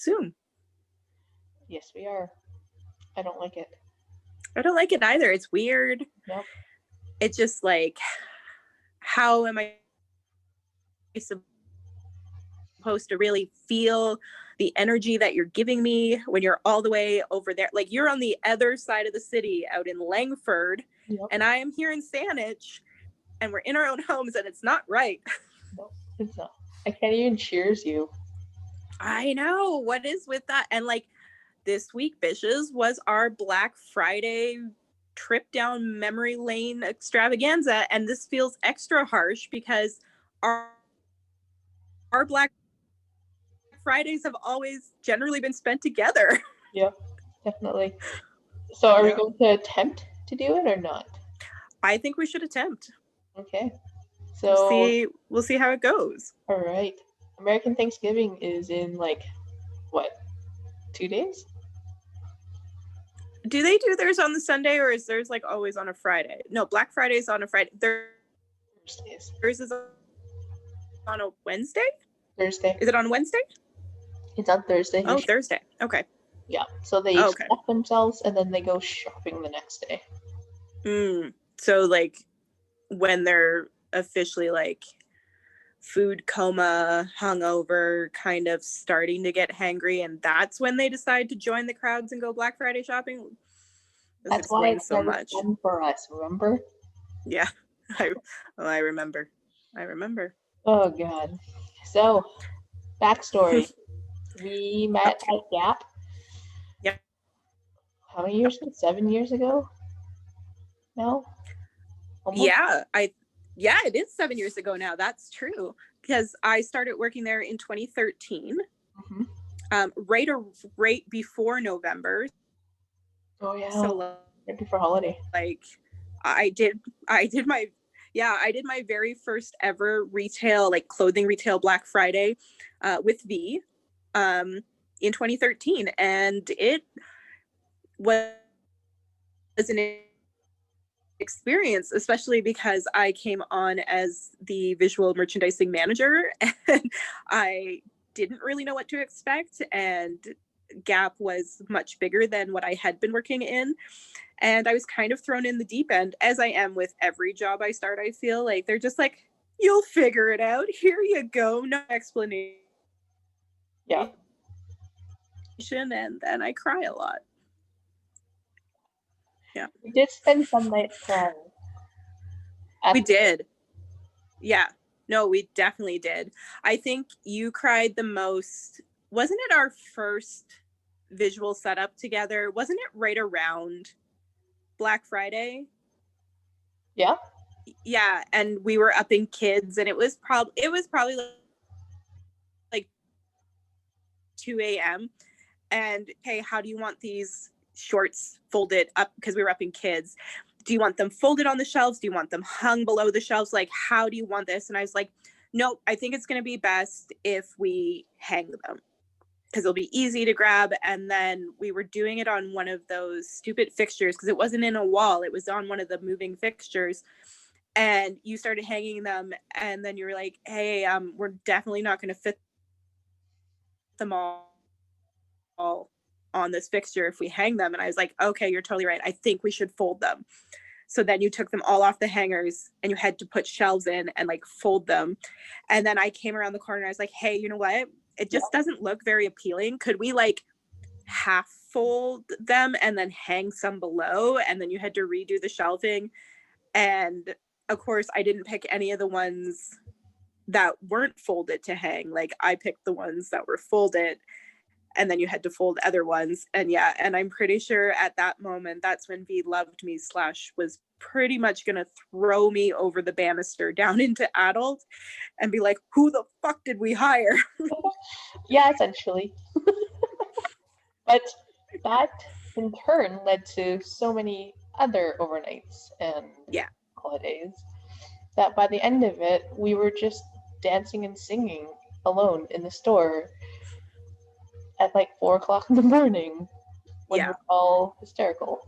soon. Yes, we are. I don't like it. I don't like it either. It's weird. Yep. It's just like, how am I supposed to really feel the energy that you're giving me when you're all the way over there? Like, you're on the other side of the city out in Langford, Yep. and I am here in Saanich, and we're in our own homes, and it's not right. No, it's not. I can't even cheers you. I know. What is with that? And like, this week, bitches, was our Black Friday trip down memory lane extravaganza, and this feels extra harsh because our Black Fridays have always generally been spent together. Yep, definitely. So are we going to attempt to do it or not? I think we should attempt. Okay. So we'll see how it goes. All right. American Thanksgiving is in like what? 2 days? Do they do theirs on the Sunday, or is theirs like always on a Friday? No, Black Friday's on a Friday. Thursdays. Theirs is on a Wednesday? Thursday. Is it on Wednesday? It's on Thursday. Oh, Thursday. Okay. Yeah. So they stuff themselves and then they go shopping the next day. So like when they're officially like food coma, hungover, kind of starting to get hangry, and that's when they decide to join the crowds and go Black Friday shopping. That's why it's so much fun for us, remember? Yeah, I remember. Oh God. So, backstory. We met at Gap. Yep. How many years ago? 7 years ago? No? Almost? Yeah, it is 7 years ago now. That's true. Because I started working there in 2013. Right before November. Oh yeah. So right before holiday. Like I did my very first ever retail, like clothing retail Black Friday with V in 2013. And it was an experience, especially because I came on as the visual merchandising manager and I didn't really know what to expect. And Gap was much bigger than what I had been working in. And I was kind of thrown in the deep end, as I am with every job I start. I feel like they're just like, you'll figure it out. Here you go. No explanation. Yeah. And then I cry a lot. Yeah. We did spend some nights crying. We did. Yeah. No, we definitely did. I think you cried the most. Wasn't it our first visual setup together? Wasn't it right around Black Friday? Yeah. Yeah, and we were upping kids, and it was probably like 2 a.m. And hey, how do you want these shorts folded up? Because we were upping kids. Do you want them folded on the shelves? Do you want them hung below the shelves? Like, how do you want this? And I was like, nope, I think it's going to be best if we hang them because it'll be easy to grab. And then we were doing it on one of those stupid fixtures because it wasn't in a wall. It was on one of the moving fixtures. And you started hanging them. And then you were like, hey, we're definitely not going to fit them all on this fixture if we hang them. And I was like, okay, you're totally right. I think we should fold them. So then you took them all off the hangers and you had to put shelves in and like fold them. And then I came around the corner and I was like, hey, you know what? It just doesn't look very appealing. Could we like half fold them and then hang some below? And then you had to redo the shelving. And of course, I didn't pick any of the ones that weren't folded to hang. Like I picked the ones that were folded. And then you had to fold other ones. And yeah, and I'm pretty sure at that moment, that's when V loved me / was pretty much going to throw me over the banister down into adult and be like, who the fuck did we hire? Yeah, essentially. But that in turn led to so many other overnights and holidays that by the end of it, we were just dancing and singing alone in the store at like 4 o'clock in the morning when we're all hysterical.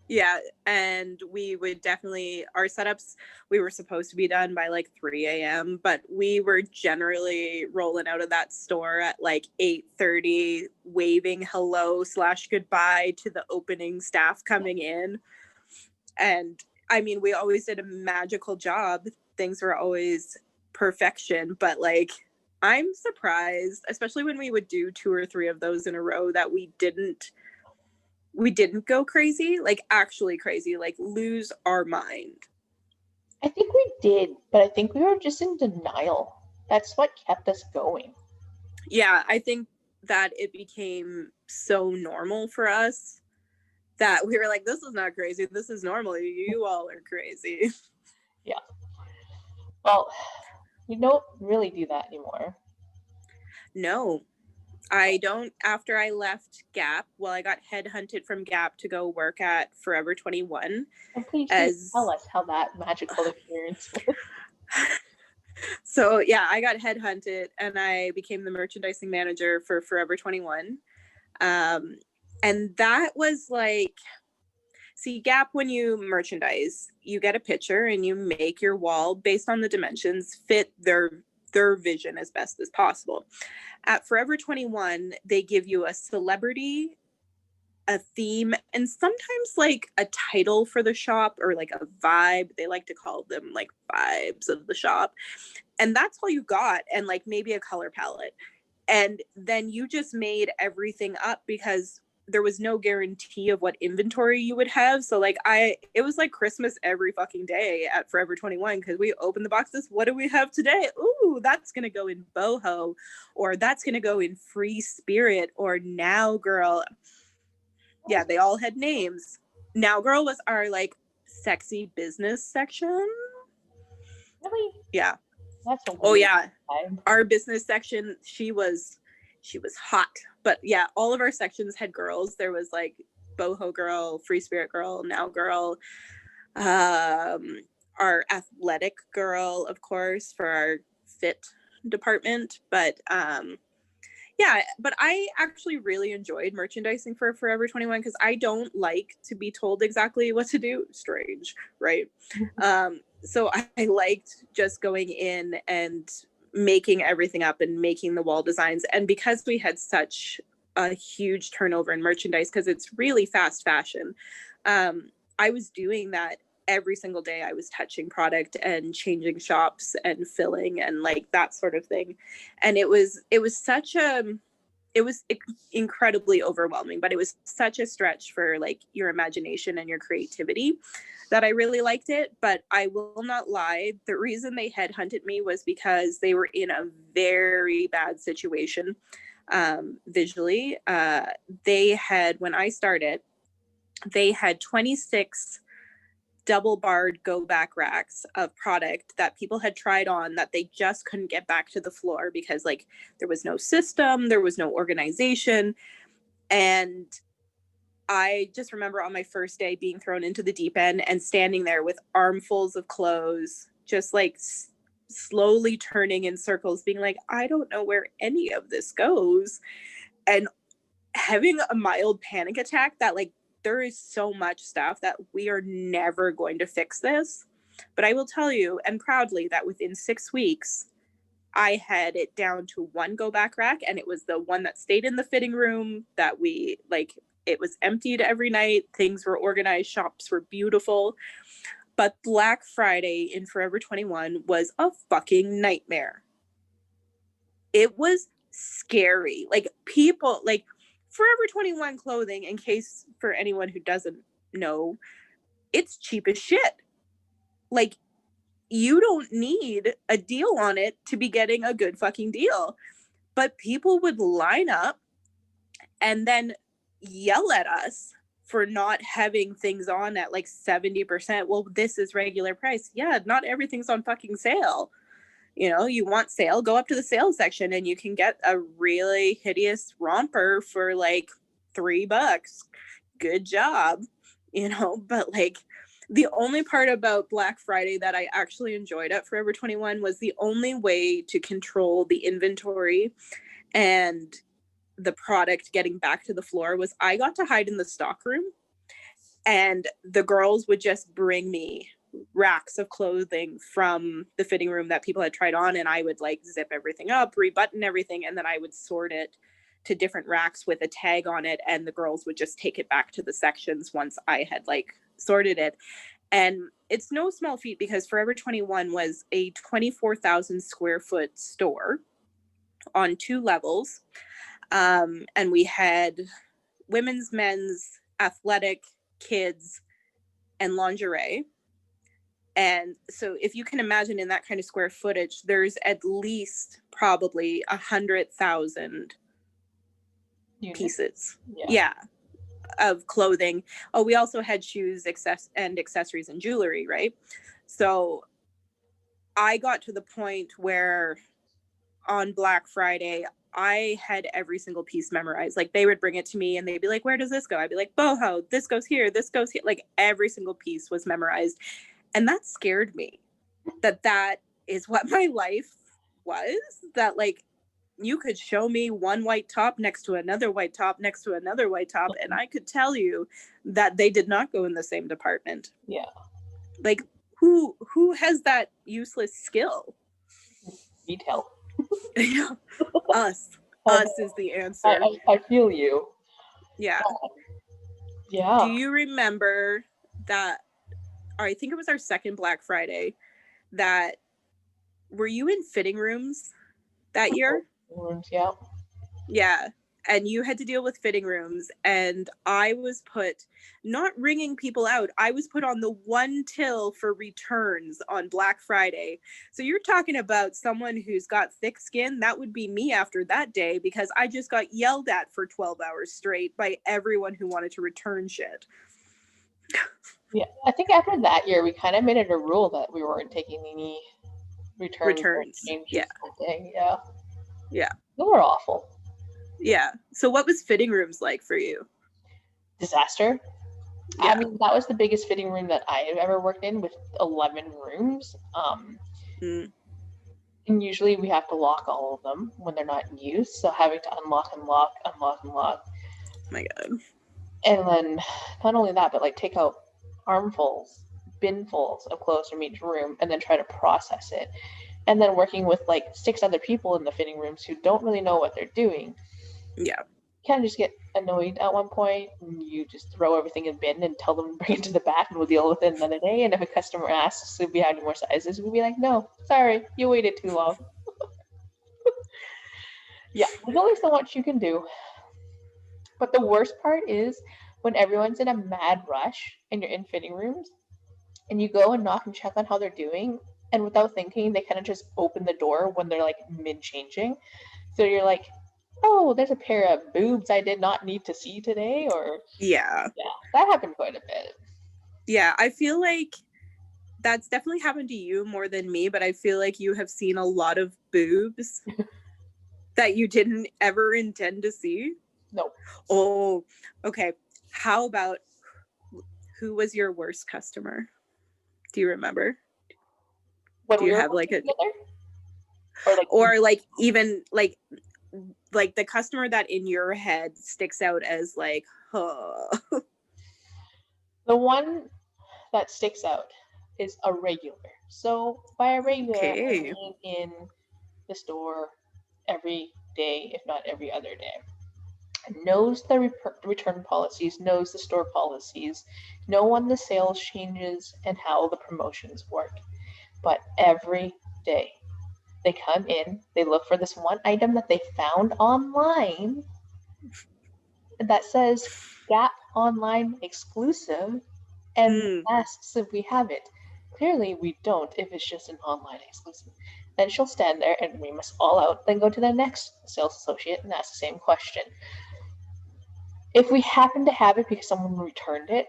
Yeah, and we would definitely, our setups, we were supposed to be done by like 3 a.m., but we were generally rolling out of that store at like 8:30, waving hello / goodbye to the opening staff coming in. And I mean, we always did a magical job. Things were always perfection, but like, I'm surprised, especially when we would do 2 or 3 of those in a row, that we didn't go crazy, like actually crazy, like lose our mind. I think we did, but I think we were just in denial. That's what kept us going. Yeah, I think that it became so normal for us that we were like, this is not crazy. This is normal. You all are crazy. Yeah. Well, we don't really do that anymore. No, I don't. After I left Gap, well, I got headhunted from Gap to go work at Forever 21 And please tell as us how that magical experience was. so yeah, I got headhunted and I became the merchandising manager for Forever 21. And that was like, see, Gap, when you merchandise, you get a picture and you make your wall based on the dimensions fit their vision as best as possible. At Forever 21, they give you a celebrity, a theme, and sometimes like a title for the shop or like a vibe. They like to call them like vibes of the shop. And that's all you got, and like maybe a color palette. And then you just made everything up because there was no guarantee of what inventory you would have. So like it was like Christmas every fucking day at Forever 21 because we opened the boxes. What do we have today? Ooh, that's gonna go in boho, or that's gonna go in free spirit, or now girl. Yeah, they all had names. Now girl was our like sexy business section. Really? Yeah. That's a Oh weird yeah. vibe. Our business section, she was hot. But yeah, all of our sections had girls. There was like boho girl, free spirit girl, now girl, our athletic girl, of course, for our fit department. But yeah, but I actually really enjoyed merchandising for Forever 21 because I don't like to be told exactly what to do. Strange, right? So I liked just going in and making everything up and making the wall designs. And because we had such a huge turnover in merchandise, because it's really fast fashion, I was doing that every single day. I was touching product and changing shops and filling and like that sort of thing. And it was such a it was incredibly overwhelming, but it was such a stretch for like your imagination and your creativity that I really liked it. But I will not lie, the reason they headhunted me was because they were in a very bad situation visually. They had, when I started, they had 26 double barred go back racks of product that people had tried on that they just couldn't get back to the floor because like there was no system, there was no organization. And I just remember on my first day being thrown into the deep end and standing there with armfuls of clothes, just like slowly turning in circles, being like, I don't know where any of this goes. And having a mild panic attack that like there is so much stuff that we are never going to fix this. But I will tell you, and proudly, that within 6 weeks, I had it down to one go back rack, and it was the one that stayed in the fitting room that we like. It was emptied every night. Things were organized. Shops were beautiful. But Black Friday in Forever 21 was a fucking nightmare. It was scary. Like people, like Forever 21 clothing, in case for anyone who doesn't know, it's cheap as shit. Like you don't need a deal on it to be getting a good fucking deal. But people would line up and then yell at us for not having things on at like 70%. Well, this is regular price. Yeah, not everything's on fucking sale. You know, you want sale, go up to the sales section and you can get a really hideous romper for like $3. Good job. You know, but like the only part about Black Friday that I actually enjoyed at Forever 21 was the only way to control the inventory and the product getting back to the floor was I got to hide in the stock room And the girls would just bring me racks of clothing from the fitting room that people had tried on, and I would like zip everything up, rebutton everything, and then I would sort it to different racks with a tag on it, and the girls would just take it back to the sections once I had like sorted it. And it's no small feat because Forever 21 was a 24,000 square foot store on 2 levels. And we had women's, men's, athletic, kids, and lingerie. And so if you can imagine in that kind of square footage, there's at least probably 100,000 pieces. Yeah. Of clothing. Oh, we also had shoes, accessories and jewelry, right? So I got to the point where on Black Friday, I had every single piece memorized. Like they would bring it to me and they'd be like, where does this go? I'd be like, boho, this goes here, this goes here. Like every single piece was memorized. And that scared me that is what my life was, that like you could show me one white top next to another white top next to another white top, and I could tell you that they did not go in the same department. Yeah. Like who has that useless skill? Detail. Us is the answer. I feel you. Yeah. Yeah. Do you remember that? I think it was our second Black Friday. That were you in fitting rooms that year? Yeah. Yeah. And you had to deal with fitting rooms, and I was put, not ringing people out, I was put on the 1 till for returns on Black Friday. So you're talking about someone who's got thick skin. That would be me after that day, because I just got yelled at for 12 hours straight by everyone who wanted to return shit. Yeah, I think after that year, we kind of made it a rule that we weren't taking any returns. Yeah. Yeah. Yeah. They were awful. Yeah. So what was fitting rooms like for you? Disaster. Yeah. I mean, that was the biggest fitting room that I have ever worked in, with 11 rooms. And usually we have to lock all of them when they're not in use. So having to unlock. Oh my God. And then not only that, but like take out armfuls, binfuls of clothes from each room and then try to process it. And then working with like 6 other people in the fitting rooms who don't really know what they're doing. Yeah. Kind of just get annoyed at one point, and you just throw everything in bin and tell them to bring it to the back and we'll deal with it another day. And if a customer asks if we have any more sizes, we'll be like, no, sorry, you waited too long. Yeah, there's only so much you can do. But the worst part is when everyone's in a mad rush and you're in fitting rooms and you go and knock and check on how they're doing, and without thinking, they kind of just open the door when they're like mid-changing. So you're like, oh, there's a pair of boobs I did not need to see today, or yeah, that happened quite a bit. Yeah, I feel like that's definitely happened to you more than me, but I feel like you have seen a lot of boobs that you didn't ever intend to see. No. Oh, okay. How about, who was your worst customer? Do you remember? When Do you have like a together? or like even like the customer that in your head sticks out as like, huh. The one that sticks out is a regular. So by a regular, Okay. I mean in the store every day, if not every other day. Knows the return policies, knows the store policies, know when the sales changes and how the promotions work. But every day they come in, they look for this one item that they found online that says Gap Online exclusive, and asks if we have it. Clearly we don't if it's just an online exclusive. Then she'll stand there and ream us all out, then go to the next sales associate and ask the same question. If we happen to have it because someone returned it,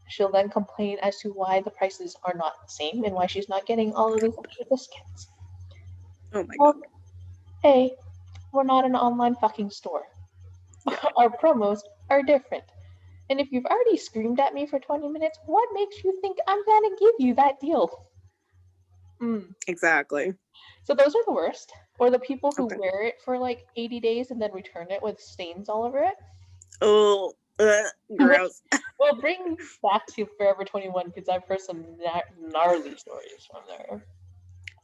she'll then complain as to why the prices are not the same and why she's not getting all of these extra discounts. Oh my God. Hey, we're not an online fucking store. Yeah. Our promos are different. And if you've already screamed at me for 20 minutes, what makes you think I'm going to give you that deal? Exactly. So those are the worst. Or the people who wear it for like 80 days and then return it with stains all over it. Oh, gross. Well, bring back to Forever 21 because I've heard some gnarly stories from there.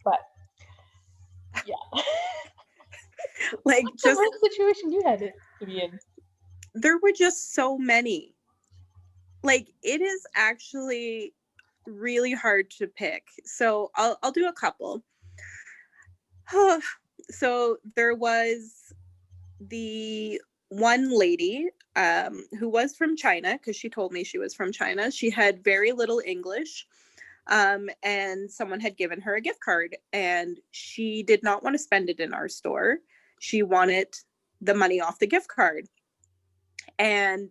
But yeah, Like, what's the just worst situation you had to be in? there were just so many. Like, it is actually really hard to pick. So I'll do a couple. So there was the one lady who was from China, because she told me she was from China. She had very little English. And someone had given her a gift card, and she did not want to spend it in our store. She wanted the money off the gift card. And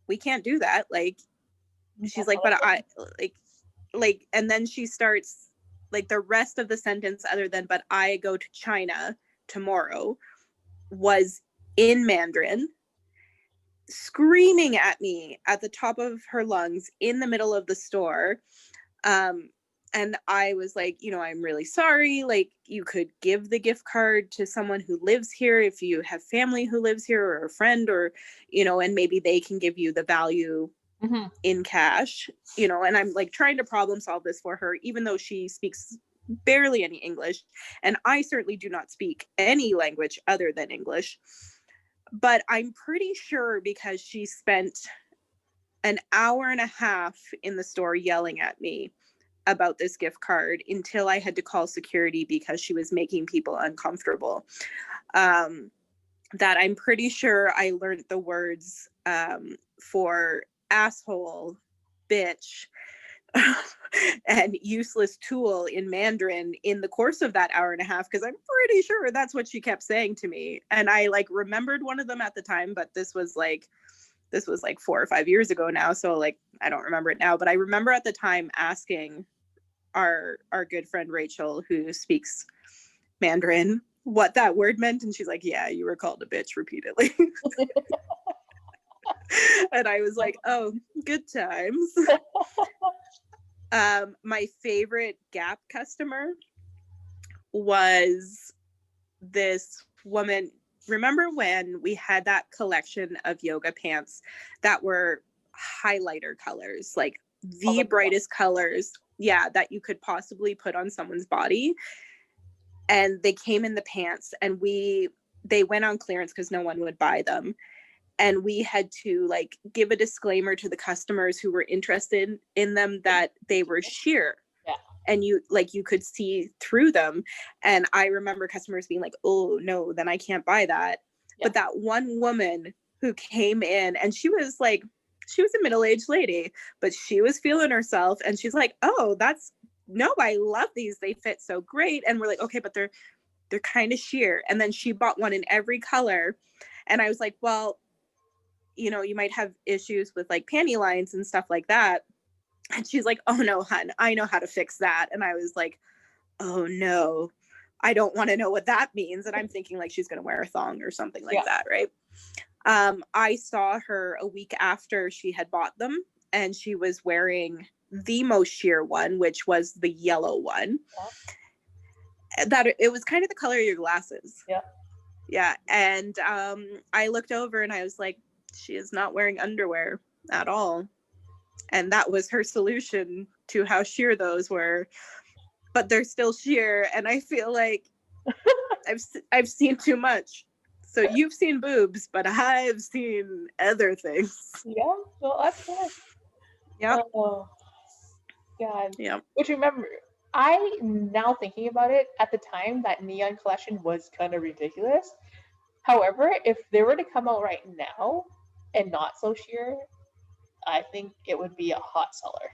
we can't do that. Like, she's like, but I like, and then she starts like the rest of the sentence, other than, but I go to China tomorrow, was in Mandarin, screaming at me at the top of her lungs in the middle of the store. And I was like, I'm really sorry. Like, you could give the gift card to someone who lives here if you have family who lives here, or a friend, or, and maybe they can give you the value in cash, and I'm like trying to problem solve this for her, even though she speaks barely any English. And I certainly do not speak any language other than English. But I'm pretty sure, because she spent an hour and a half in the store yelling at me about this gift card until I had to call security because she was making people uncomfortable, that I'm pretty sure I learned the words for asshole, bitch, and useless tool in Mandarin in the course of that hour and a half, because I'm pretty sure that's what she kept saying to me. And I like remembered one of them at the time, but this was like 4 or 5 years ago now, so like I don't remember it now. But I remember at the time asking our good friend Rachel, who speaks Mandarin, what that word meant, and she's like, yeah, you were called a bitch repeatedly. And I was like, oh, good times. My favorite Gap customer was this woman. Remember when we had that collection of yoga pants that were highlighter colors, like the brightest colors, that you could possibly put on someone's body? And they came in the pants, and they went on clearance because no one would buy them. And we had to like give a disclaimer to the customers who were interested in them that they were sheer. And you could see through them. And I remember customers being like, oh no, then I can't buy that. But that one woman who came in, and she was a middle-aged lady, but she was feeling herself, and she's like, oh, I love these, they fit so great. And we're like, okay, but they're kind of sheer. And then she bought one in every color. And I was like, well, you might have issues with like panty lines and stuff like that. And she's like, oh no, hun, I know how to fix that. And I was like, oh no, I don't want to know what that means. And I'm thinking like she's going to wear a thong or something like that, right? I saw her a week after she had bought them, and she was wearing the most sheer one, which was the yellow one. That it was kind of the color of your glasses. Yeah. And I looked over and I was like, she is not wearing underwear at all. And that was her solution to how sheer those were. But they're still sheer. And I feel like I've seen too much. So you've seen boobs, but I've seen other things. Yeah, well, that's good. Yeah. Oh, God. Yeah. Which, remember, I now thinking about it, at the time that neon collection was kind of ridiculous. However, if they were to come out right now and not so sheer, I think it would be a hot seller.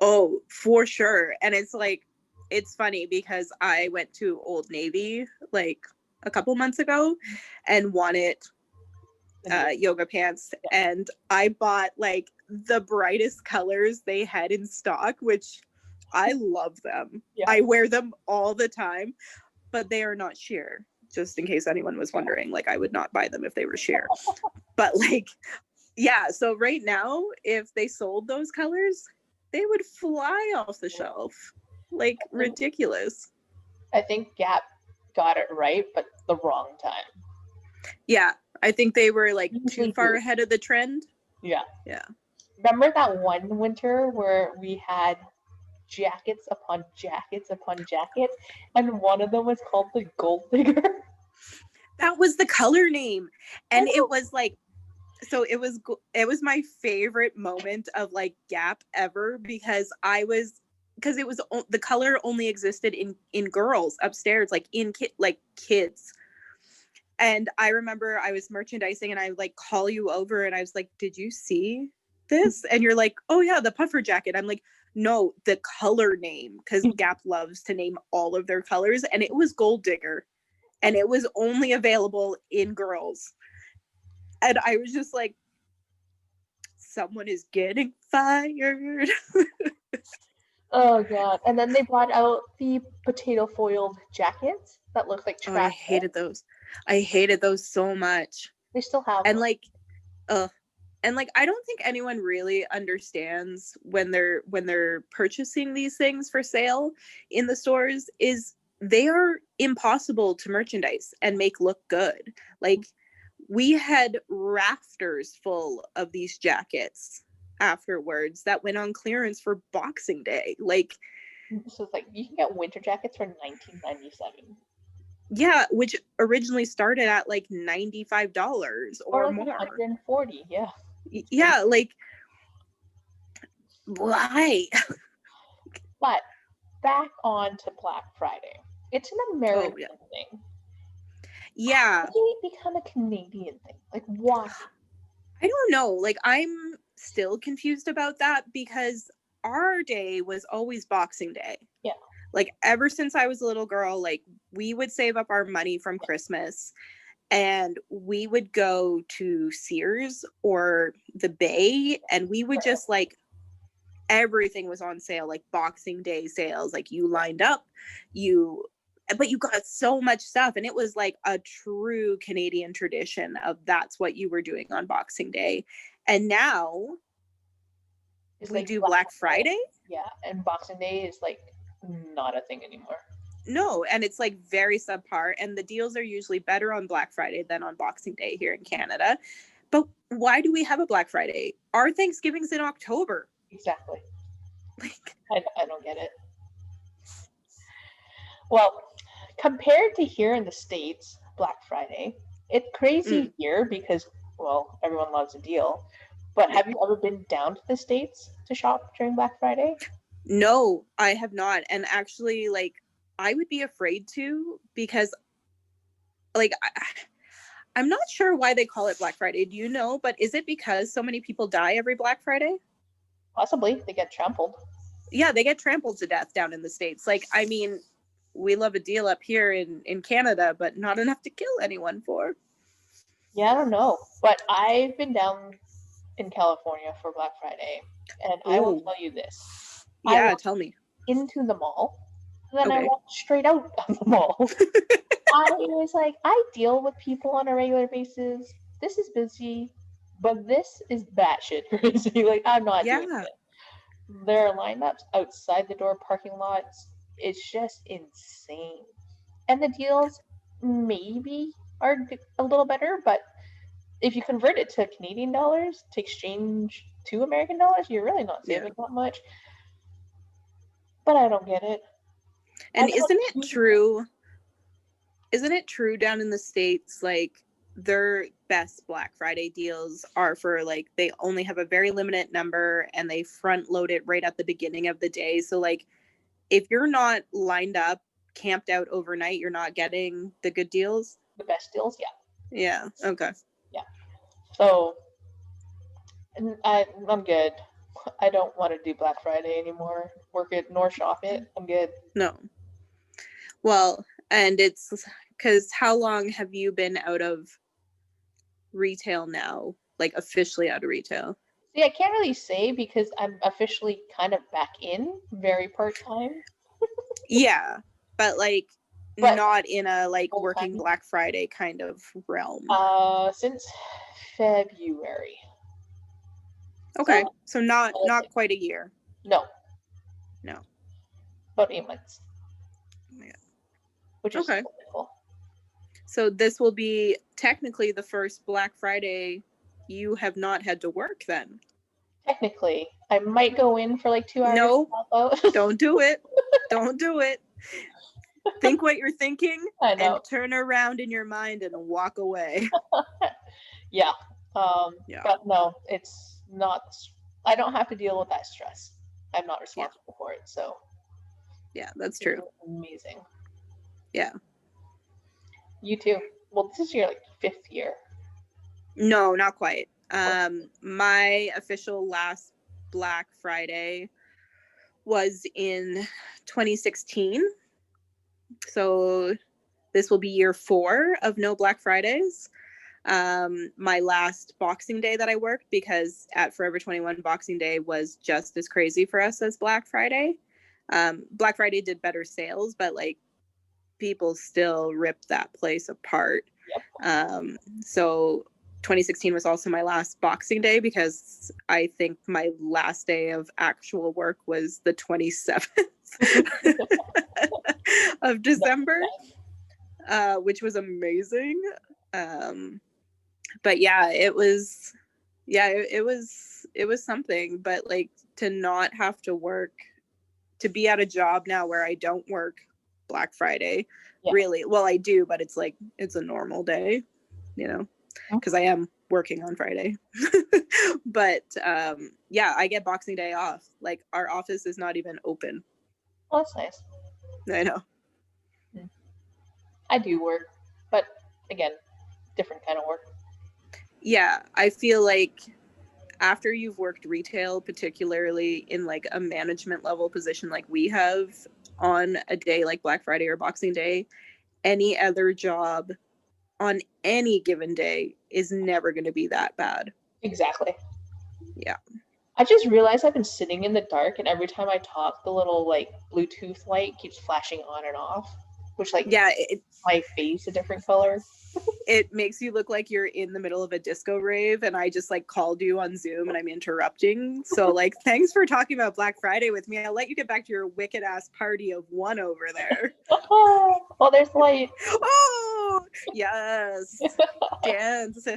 Oh, for sure. And it's like, it's funny because I went to Old Navy like a couple months ago and wanted yoga pants, and I bought like the brightest colors they had in stock, which I love them. I wear them all the time, but they are not sheer, just in case anyone was wondering. Like, I would not buy them if they were sheer. But like, yeah, so right now if they sold those colors, they would fly off the shelf. Like, ridiculous. I think Gap got it right, but the wrong time. Yeah, I think they were like too far ahead of the trend. Yeah. Yeah. Remember that one winter where we had jackets upon jackets upon jackets, and one of them was called the Gold Digger? That was the color name. And it was like, so it was my favorite moment of like Gap ever, because it was the color only existed in girls upstairs, like kids. And I remember I was merchandising and I like call you over and I was like, did you see this? And you're like, oh yeah, the puffer jacket. I'm like, no, the color name, because Gap loves to name all of their colors. And it was Gold Digger, and it was only available in girls. And I was just like, someone is getting fired. Oh god. And then they brought out the potato foiled jackets that looked like Oh, I trash. hated those. I hated those so much. They still have And them. like, and like, I don't think anyone really understands when they're purchasing these things for sale in the stores, is they are impossible to merchandise and make look good. Like, we had rafters full of these jackets afterwards that went on clearance for Boxing Day. Like, So it's like you can get winter jackets for $19.97. yeah, which originally started at like $95 or like more. $140, yeah. Yeah, like, why? But back on to Black Friday. It's an American thing. Yeah. How did it become a Canadian thing? Like, why? I don't know. Like, I'm still confused about that, because our day was always Boxing Day. Yeah. Like, ever since I was a little girl, like, we would save up our money from Christmas and we would go to Sears or the Bay, and we would just like, everything was on sale, like Boxing Day sales. Like, you lined up, but you got so much stuff, and it was like a true Canadian tradition of that's what you were doing on Boxing Day. And now we do Black Friday. Yeah, and Boxing Day is like not a thing anymore. No, and it's like very subpar, and the deals are usually better on Black Friday than on Boxing Day here in Canada. But why do we have a Black Friday? Our Thanksgiving's in October. Exactly. Like, I don't get it. Well, compared to here in the States, Black Friday, it's crazy here because, well, everyone loves a deal. But have you ever been down to the States to shop during Black Friday? No, I have not. And actually, like, I would be afraid to, because like, I'm not sure why they call it Black Friday. Do you know? But is it because so many people die every Black Friday? Possibly. They get trampled. Yeah, they get trampled to death down in the States. Like, I mean, we love a deal up here in Canada, but not enough to kill anyone for. Yeah, I don't know. But I've been down in California for Black Friday, and I will tell you this. Yeah, tell me. Into the mall, then I walked straight out of the mall. I was like, I deal with people on a regular basis. This is busy, but this is batshit crazy. Like, I'm not doing it. There are lineups outside the door parking lots. It's just insane. And the deals maybe are a little better, but if you convert it to Canadian dollars to exchange to American dollars, you're really not saving that much. But I don't get it. And isn't it true? Isn't it true down in the States, like, their best Black Friday deals are for, like, they only have a very limited number and they front load it right at the beginning of the day. So, like, if you're not lined up, camped out overnight, you're not getting the good deals? The best deals, yeah. Yeah, okay. Yeah. So, I'm good. I don't want to do Black Friday anymore. Work it nor shop it. I'm good. No. Well, and it's because how long have you been out of retail now? Like, officially out of retail? See, I can't really say because I'm officially kind of back in, very part-time. Yeah, but like, not in a like working Black Friday kind of realm. Since February. Okay, so not quite a year. No. About 8 months. Yeah. Which is wonderful. So this will be technically the first Black Friday you have not had to work then. Technically, I might go in for like 2 hours. No, don't do it. Don't do it. Think what you're thinking I know. and turn around in your mind and walk away. Yeah. Yeah. But no, it's not. I don't have to deal with that stress. I'm not responsible for it. So yeah, that's true. Amazing. Yeah. You too. Well, this is your like 5th year. No, not quite. My official last Black Friday was in 2016. So this will be year 4 of no Black Fridays. My last Boxing Day that I worked, because at Forever 21 Boxing Day was just as crazy for us as Black Friday. Black Friday did better sales, but like people still ripped that place apart. Yep. So 2016 was also my last Boxing Day, because I think my last day of actual work was the 27th of December, which was amazing. But yeah, it was something. But like, to not have to work, to be at a job now where I don't work Black Friday, really. Well, I do, but it's like, it's a normal day, you know, because I am working on Friday. But yeah, I get Boxing Day off. Like, our office is not even open. Oh, that's nice. I know. I do work, but again, different kind of work. Yeah, I feel like after you've worked retail, particularly in like a management level position like we have, on a day like Black Friday or Boxing Day, any other job on any given day is never going to be that bad. Exactly. Yeah. I just realized I've been sitting in the dark, and every time I talk, the little like Bluetooth light keeps flashing on and off, which like my face a different color. It makes you look like you're in the middle of a disco rave, and I just like called you on Zoom and I'm interrupting. So like, thanks for talking about Black Friday with me. I'll let you get back to your wicked ass party of one over there. Oh, there's light. Oh, yes. Dance.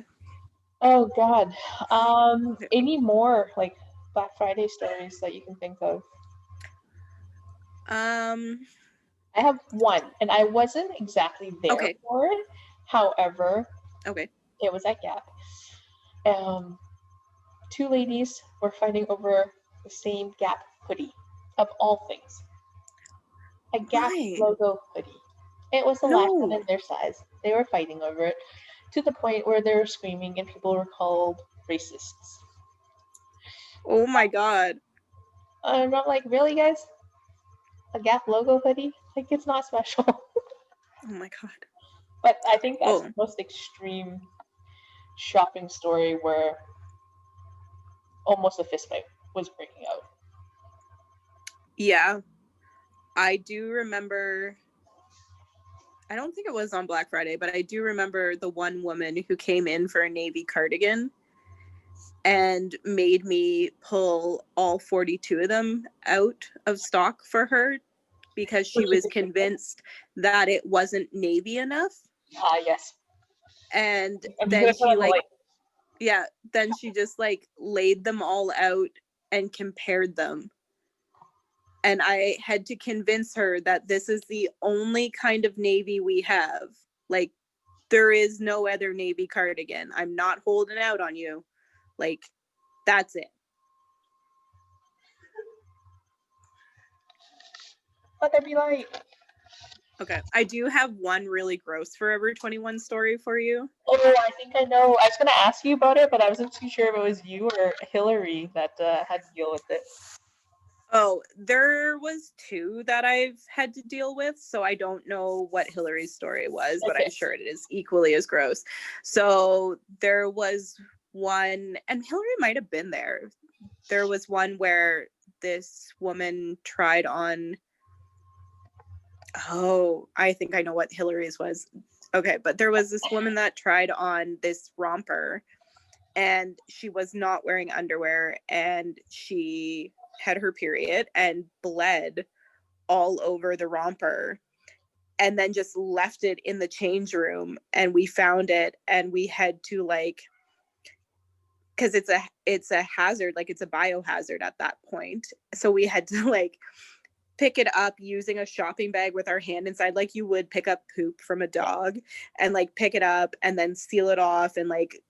Oh God. Any more like Black Friday stories that you can think of? I have one, and I wasn't exactly there for it. However, it was at Gap. 2 ladies were fighting over the same Gap hoodie, of all things. A Gap logo hoodie. It was the last one in their size. They were fighting over it, to the point where they were screaming and people were called racists. Oh my God. And I'm like, really, guys? A Gap logo hoodie? Like, it's not special. Oh my God. But I think that's the most extreme shopping story where almost a fist fight was breaking out. Yeah. I do remember, I don't think it was on Black Friday, but I do remember the one woman who came in for a navy cardigan and made me pull all 42 of them out of stock for her, because she was convinced that it wasn't navy enough. Yes. And then she like, then she just like laid them all out and compared them. And I had to convince her that this is the only kind of navy we have. Like, there is no other navy cardigan. I'm not holding out on you. Like, that's it. Let there be light. Okay. I do have one really gross Forever 21 story for you. Oh, I think I know. I was going to ask you about it, but I wasn't too sure if it was you or Hillary that had to deal with it. Oh, there was 2 that I've had to deal with, so I don't know what Hillary's story was, but I'm sure it is equally as gross. So there was one, and Hillary might have been there. There was one where this woman tried on, I think I know what Hillary's was. Okay, but there was this woman that tried on this romper, and she was not wearing underwear, and she had her period and bled all over the romper, and then just left it in the change room, and we found it, and we had to like because it's a hazard, like it's a biohazard at that point. So we had to like pick it up using a shopping bag with our hand inside, like you would pick up poop from a dog, and like pick it up and then seal it off and like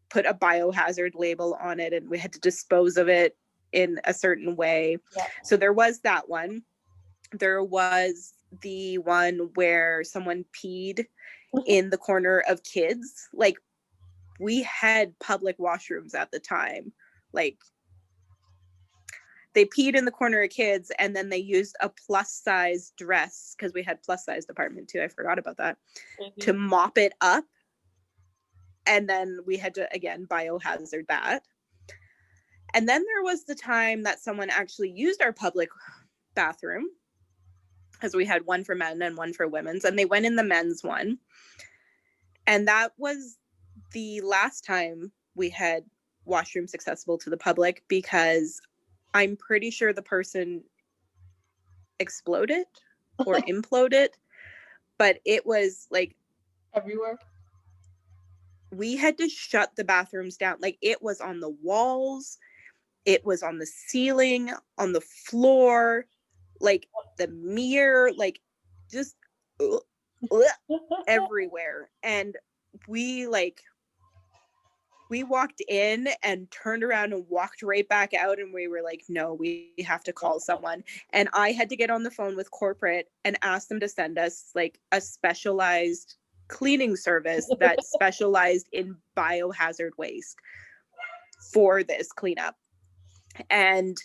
put a biohazard label on it, and we had to dispose of it in a certain way. Yeah. So there was that one. There was the one where someone peed in the corner of kids. Like, we had public washrooms at the time. Like, they peed in the corner of kids, and then they used a plus size dress, because we had plus size department too, I forgot about that, to mop it up. And then we had to, again, biohazard that. And then there was the time that someone actually used our public bathroom, because we had one for men and one for women's, and they went in the men's one. And that was the last time we had washrooms accessible to the public, because I'm pretty sure the person exploded or imploded, but it was like everywhere. We had to shut the bathrooms down. Like, it was on the walls, it was on the ceiling, on the floor, like the mirror, like just everywhere. And we walked in and turned around and walked right back out, and we were like, no, we have to call someone. And I had to get on the phone with corporate and ask them to send us like a specialized cleaning service that specialized in biohazard waste for this cleanup. And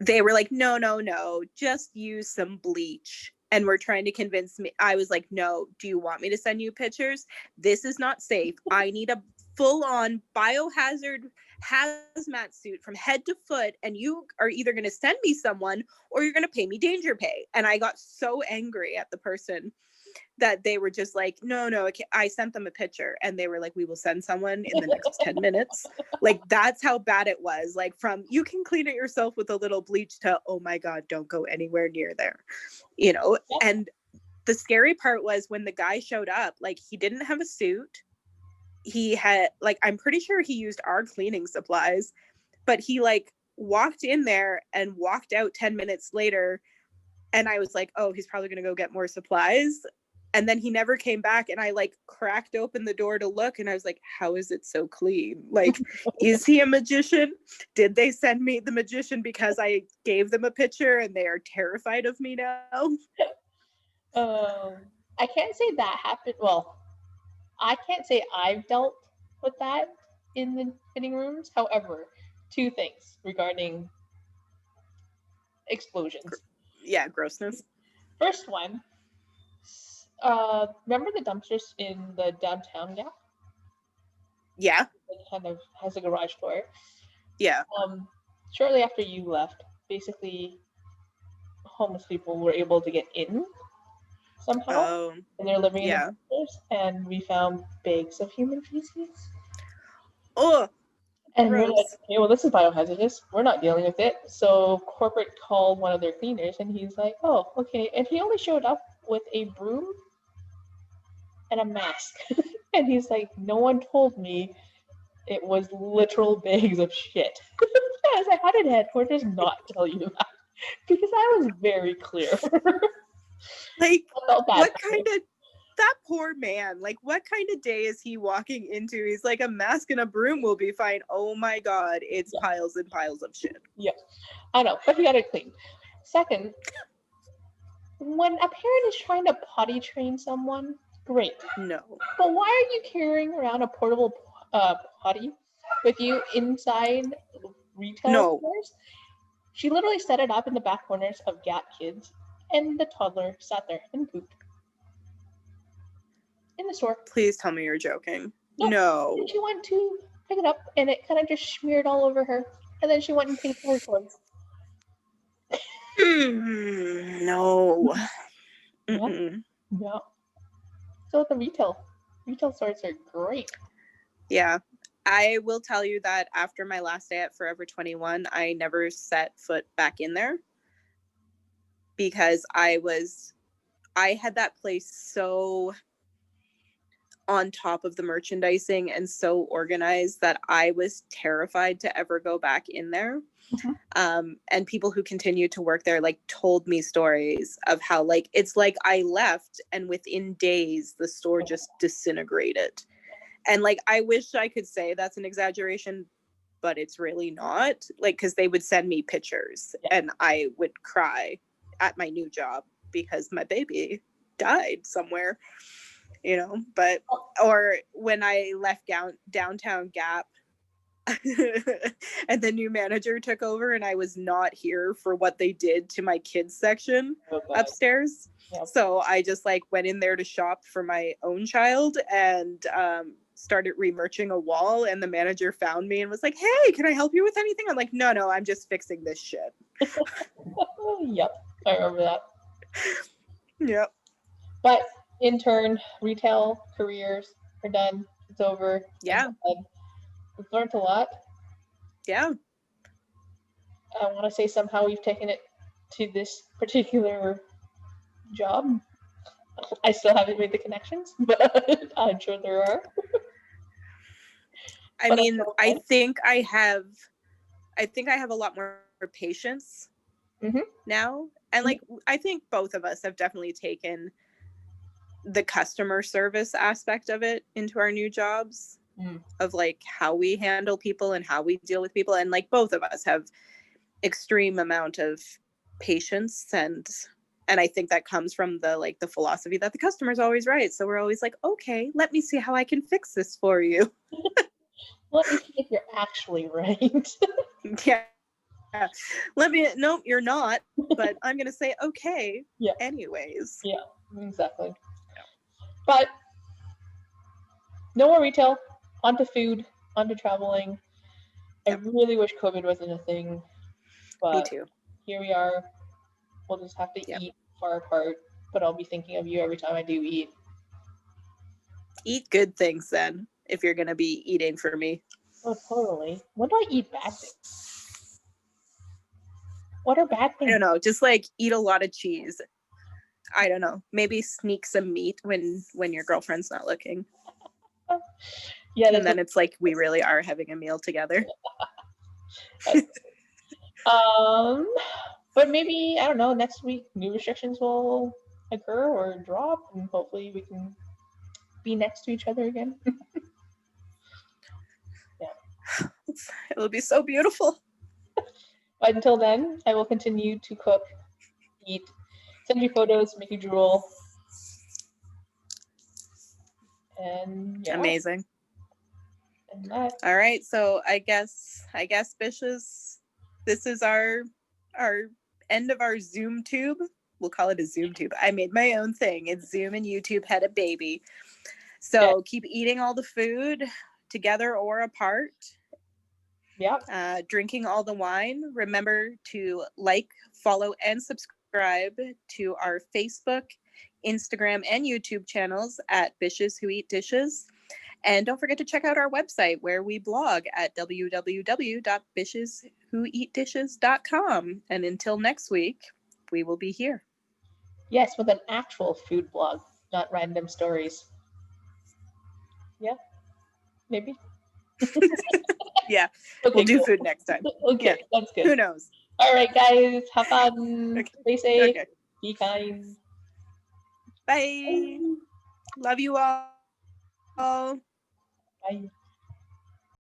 they were like, no, just use some bleach. And we're trying to convince me. I was like, no, do you want me to send you pictures? This is not safe. I need a full-on biohazard hazmat suit from head to foot, and you are either going to send me someone or you're going to pay me danger pay. And I got so angry at the person that they were just like, no, I sent them a picture, and they were like, we will send someone in the next 10 minutes. Like, that's how bad it was. Like, from you can clean it yourself with a little bleach to, oh my God, don't go anywhere near there, you know? And the scary part was when the guy showed up, like, he didn't have a suit. He had, like, I'm pretty sure he used our cleaning supplies, but he like walked in there and walked out 10 minutes later. And I was like, oh, he's probably going to go get more supplies. And then he never came back, and I like cracked open the door to look, and I was like, how is it so clean? Like, is he a magician? Did they send me the magician because I gave them a picture and they are terrified of me now? I can't say that happened. Well, I can't say I've dealt with that in the fitting rooms. However, two things regarding explosions. Yeah, grossness. First one, remember the dumpsters in the downtown Gap? Yeah. It kind of has a garage door. Yeah. Shortly after you left, basically, homeless people were able to get in somehow in their living room, and we found bags of human feces. Oh, and gross. We're like, okay, well, this is biohazardous. We're not dealing with it. So corporate called one of their cleaners, and he's like, oh, okay. And he only showed up with a broom and a mask. And he's like, no one told me it was literal bags of shit. I was like, how did headquarters not tell you that? Because I was very clear. Like, what kind of, that poor man, like, what kind of day is he walking into? He's like, a mask and a broom will be fine. Oh my God, it's piles and piles of shit. Yeah, I know, but he got it clean. Second, when a parent is trying to potty train someone, great. No. But why are you carrying around a portable potty with you inside retail stores? She literally set it up in the back corners of Gap Kids, and the toddler sat there and pooped in the store. Please tell me you're joking. No. And she went to pick it up, and it kind of just smeared all over her. And then she went and paid for her clothes. No. Yeah. So the retail stores are great. Yeah. I will tell you that after my last day at Forever 21, I never set foot back in there, because I had that place so on top of the merchandising and so organized that I was terrified to ever go back in there. And people who continued to work there like told me stories of how like it's like I left and within days the store just disintegrated. And like I wish I could say that's an exaggeration, but it's really not. Like, because they would send me pictures and I would cry at my new job because my baby died somewhere, you know. But or when I left downtown Gap and the new manager took over and I was not here for what they did to my kids section upstairs. So I just like went in there to shop for my own child and started remerching a wall, and the manager found me and was like, "Hey, can I help you with anything?" I'm like, no, I'm just fixing this shit. Yep, I remember that. Yep. But in turn, retail careers are done. It's over. Yeah. We've learned a lot. Yeah. I want to say somehow we've taken it to this particular job. I still haven't made the connections, but I'm sure there are. I mean, I think I have a lot more patience now. And like, I think both of us have definitely taken the customer service aspect of it into our new jobs, of like how we handle people and how we deal with people. And like both of us have extreme amount of patience, and I think that comes from the philosophy that the customer's always right. So we're always like, okay, let me see how I can fix this for you. Let me see if you're actually right. Yeah. Nope, you're not, but I'm gonna say okay anyways. Yeah, exactly. But no more retail, onto food, onto traveling. I really wish COVID wasn't a thing, but me too. Here we are. We'll just have to eat far apart, but I'll be thinking of you every time I do eat. Eat good things then, if you're gonna be eating for me. Oh, totally. When do I eat bad things? What are bad things? I don't know. Just like eat a lot of cheese. I don't know. Maybe sneak some meat when your girlfriend's not looking. Yeah, and then it's like we really are having a meal together. But maybe, I don't know, next week new restrictions will occur or drop, and hopefully we can be next to each other again. Yeah. It will be so beautiful. But until then, I will continue to cook, eat, send you photos, make you drool. And amazing. And that. All right, so I guess Bishes, this is our end of our Zoom tube. We'll call it a Zoom tube. I made my own thing. It's Zoom and YouTube had a baby. So keep eating all the food together or apart. Yeah. Drinking all the wine. Remember to like, follow, and subscribe to our Facebook, Instagram, and YouTube channels at Bishes Who Eat Dishes. And don't forget to check out our website where we blog at www.bisheswhoeatdishes.com. And until next week, we will be here. Yes, with an actual food blog, not random stories. Yeah, maybe. Yeah, okay, we'll do food next time. Okay, that's good. Who knows? All right, guys, have fun. Okay. Stay safe. Okay. Be kind. Bye. Love you all. Bye.